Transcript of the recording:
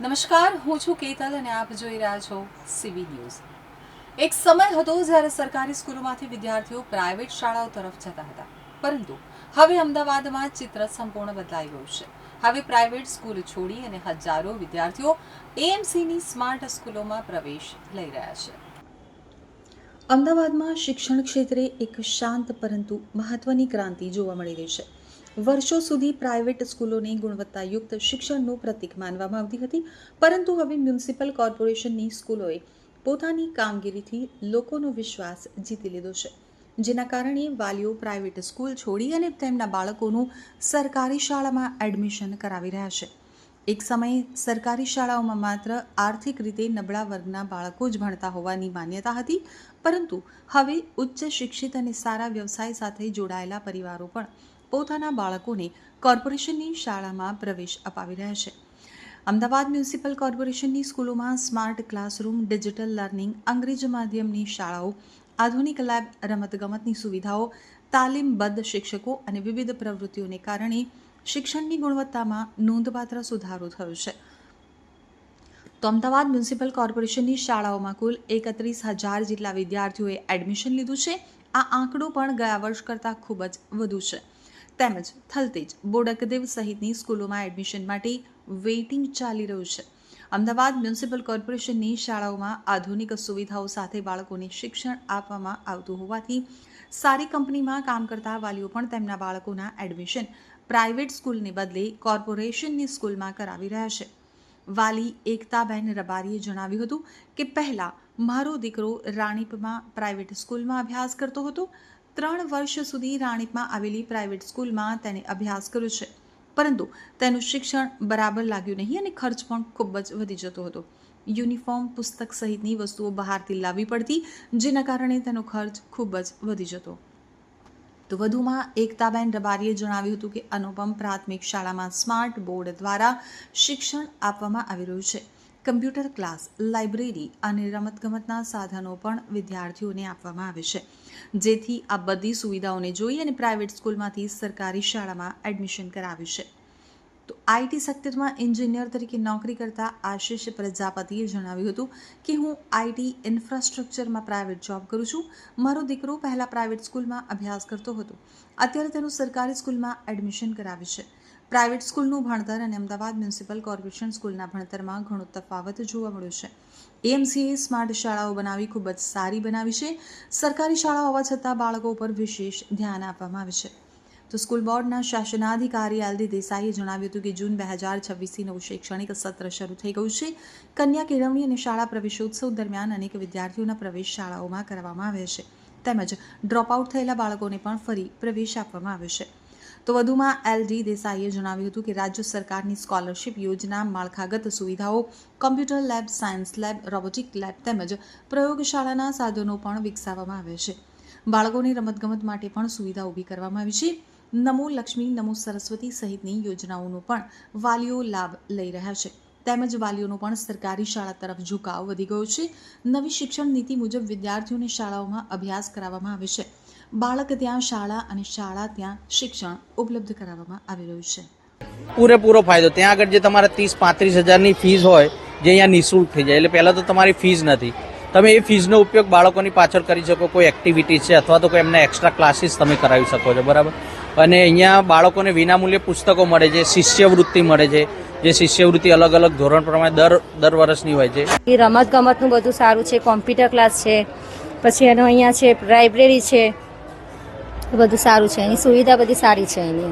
નમસ્કાર, હું છું કેતલ અને આપ જોઈ રહ્યા છો સીબી ન્યૂઝ. એક સમય હતો જ્યારે સરકારી સ્કૂલોમાંથી વિદ્યાર્થીઓ પ્રાઇવેટ શાળાઓ તરફ જતા હતા, પરંતુ હવે અમદાવાદમાં ચિત્ર સંપૂર્ણ બદલાઈ ગયું છે. હવે પ્રાઇવેટ સ્કૂલ છોડી અને હજારો વિદ્યાર્થીઓ એએમસીની સ્માર્ટ સ્કૂલોમાં પ્રવેશ લઈ રહ્યા છે. અમદાવાદમાં શિક્ષણ ક્ષેત્રે એક શાંત પરંતુ મહત્વની ક્રાંતિ જોવા મળી રહી છે. વર્ષો સુધી પ્રાઇવેટ સ્કૂલોને ગુણવત્તાયુક્ત શિક્ષણનું પ્રતીક માનવામાં આવતી હતી, પરંતુ હવે મ્યુનિસિપલ કોર્પોરેશનની સ્કૂલોએ પોતાની કામગીરીથી લોકોનો વિશ્વાસ જીતી લીધો છે, જેના કારણે વાલીઓ પ્રાઇવેટ સ્કૂલ છોડી અને તેમના બાળકોનું સરકારી શાળામાં એડમિશન કરાવી રહ્યા છે. એક સમયે સરકારી શાળાઓમાં માત્ર આર્થિક રીતે નબળા વર્ગના બાળકો જ ભણતા હોવાની માન્યતા હતી, પરંતુ હવે ઉચ્ચ શિક્ષિત અને સારા વ્યવસાય સાથે જોડાયેલા પરિવારો પણ પોતાના બાળકોને કોર્પોરેશનની શાળામાં પ્રવેશ અપાવી રહ્યા છે. અમદાવાદ મ્યુનિસિપલ કોર્પોરેશનની સ્કૂલોમાં સ્માર્ટ ક્લાસરૂમ, ડિજિટલ લર્નિંગ, અંગ્રેજી માધ્યમની શાળાઓ, આધુનિક લેબ, રમતગમતની સુવિધાઓ, તાલીમબદ્ધ શિક્ષકો અને વિવિધ પ્રવૃત્તિઓને કારણે શિક્ષણની ગુણવત્તામાં નોંધપાત્ર સુધારો થયો છે. તો અમદાવાદ મ્યુનિસિપલ કોર્પોરેશનની શાળાઓમાં કુલ 31,000 જેટલા વિદ્યાર્થીઓએ એડમિશન લીધું છે. આ આંકડો પણ ગયા વર્ષ કરતાં ખૂબ જ વધુ છે. તેમજ થલતેજ, બોડકદેવ સહિતની સ્કૂલોમાં એડમિશન માટે વેઇટિંગ ચાલી રહ્યું છે. અમદાવાદ મ્યુનિસિપલ કોર્પોરેશનની શાળાઓમાં આધુનિક સુવિધાઓ સાથે બાળકોને શિક્ષણ આપવામાં આવતું હોવાથી સારી કંપનીમાં કામ કરતા વાલીઓ પણ તેમના બાળકોના એડમિશન પ્રાઇવેટ સ્કૂલને બદલે કોર્પોરેશનની સ્કૂલમાં કરાવી રહ્યા છે. વાલી એકતાબેન રબારીએ જણાવ્યું હતું કે પહેલાં મારો દીકરો રાણીપમાં પ્રાઇવેટ સ્કૂલમાં અભ્યાસ કરતો હતો. 3 વર્ષ સુધી રાણીપમાં આવેલી પ્રાઇવેટ સ્કૂલમાં તેને અભ્યાસ કર્યો છે, પરંતુ તેનું શિક્ષણ બરાબર લાગ્યું નહીં અને ખર્ચ પણ ખૂબ જ વધી જતો હતો. યુનિફોર્મ, પુસ્તક સહિતની વસ્તુઓ બહારથી લાવવી પડતી, જેના કારણે તેનો ખર્ચ ખૂબ જ વધી જતો. તો વધુમાં એકતાબેન રબારીએ જણાવ્યું હતું કે અનુપમ પ્રાથમિક શાળામાં સ્માર્ટ બોર્ડ દ્વારા શિક્ષણ આપવામાં આવી રહ્યું છે. કમ્પ્યુટર ક્લાસ, લાઇબ્રેરી અને રમતગમતના સાધનો પણ વિદ્યાર્થીઓને આપવામાં આવે છે, જેથી આ બધી સુવિધાઓને જોઈ અને પ્રાઇવેટ સ્કૂલમાંથી સરકારી શાળામાં એડમિશન કરાવ્યું છે. તો આઈટી સેક્ટરમાં એન્જિનિયર તરીકે નોકરી કરતા આશિષ પ્રજાપતિએ જણાવ્યું હતું કે હું આઈટી ઇન્ફ્રાસ્ટ્રક્ચરમાં પ્રાઇવેટ જોબ કરું છું. મારો દીકરો પહેલાં પ્રાઇવેટ સ્કૂલમાં અભ્યાસ કરતો હતો, અત્યારે તેનું સરકારી સ્કૂલમાં એડમિશન કરાવ્યું છે. પ્રાઇવેટ સ્કૂલનું ભણતર અને અમદાવાદ મ્યુનિસિપલ કોર્પોરેશન સ્કૂલના ભણતરમાં ઘણો તફાવત જોવા મળ્યો છે. એએમસીએ સ્માર્ટ શાળાઓ બનાવી ખૂબ જ સારી બનાવી છે. સરકારી શાળા હોવા છતાં બાળકો પર વિશેષ ધ્યાન આપવામાં આવે છે. તો સ્કૂલ બોર્ડના શાસનાધિકારી એલડી દેસાઈએ જણાવ્યું હતું કે જૂન 2026થી નવું શૈક્ષણિક સત્ર શરૂ થઈ ગયું છે. કન્યા કેળવણી અને શાળા પ્રવેશોત્સવ દરમિયાન અનેક વિદ્યાર્થીઓના પ્રવેશ શાળાઓમાં કરવામાં આવે છે, તેમજ ડ્રોપઆઉટ થયેલા બાળકોને પણ ફરી પ્રવેશ આપવામાં આવે છે. તો વધુમાં એલડી દેસાઈએ જણાવ્યું હતું કે રાજ્ય સરકારની સ્કોલરશિપ યોજના, માળખાગત સુવિધાઓ, computer lab, science lab, robotic lab તેમજ પ્રયોગશાળાના સાધનો પણ વિકસાવવામાં આવે છે. બાળકોની રમતગમત માટે પણ સુવિધા ઊભી કરવામાં આવી છે. નમો લક્ષ્મી, નમો સરસ્વતી સહિતની યોજનાઓનો પણ વાલીઓ લાભ લઈ રહ્યા છે, તેમજ વાલીઓનો પણ સરકારી શાળા તરફ ઝુકાવ વધી ગયો છે. નવી શિક્ષણ નીતિ મુજબ વિદ્યાર્થીઓને શાળાઓમાં અભ્યાસ કરાવવામાં આવે છે. બાળક ત્યાં શાળા અને શાળા ત્યાં શિક્ષણ ઉપલબ્ધ કરાવવામાં આવી રહ્યું છે. પૂરેપૂરો ફાયદો ત્યાં આગળ જે તમારે 30-35 હજારની ફીસ હોય, જે અહીંયા નિઃશુલ્ક થઈ જાય. એટલે પહેલાં તો તમારી ફીસ નથી, તમે એ ફીસનો ઉપયોગ બાળકોની પાછળ કરી શકો. કોઈ એક્ટિવિટી છે અથવા તો કોઈ એમના એક્સ્ટ્રા ક્લાસીસ તમે કરાવી શકો છો, બરાબર. અને અહીંયા બાળકોને વિનામૂલ્યે પુસ્તકો મળે છે, શિષ્યવૃત્તિ મળે છે, જે શિષ્યવૃત્તિ અલગ અલગ ધોરણ પ્રમાણે દર વર્ષની હોય છે. એ રમતગમતનું બધું સારું છે, કોમ્પ્યુટર ક્લાસ છે, પછી એનો અહીંયા છે લાઇબ્રેરી છે, બધું સારું છે, એની સુવિધા બધી સારી છે એની.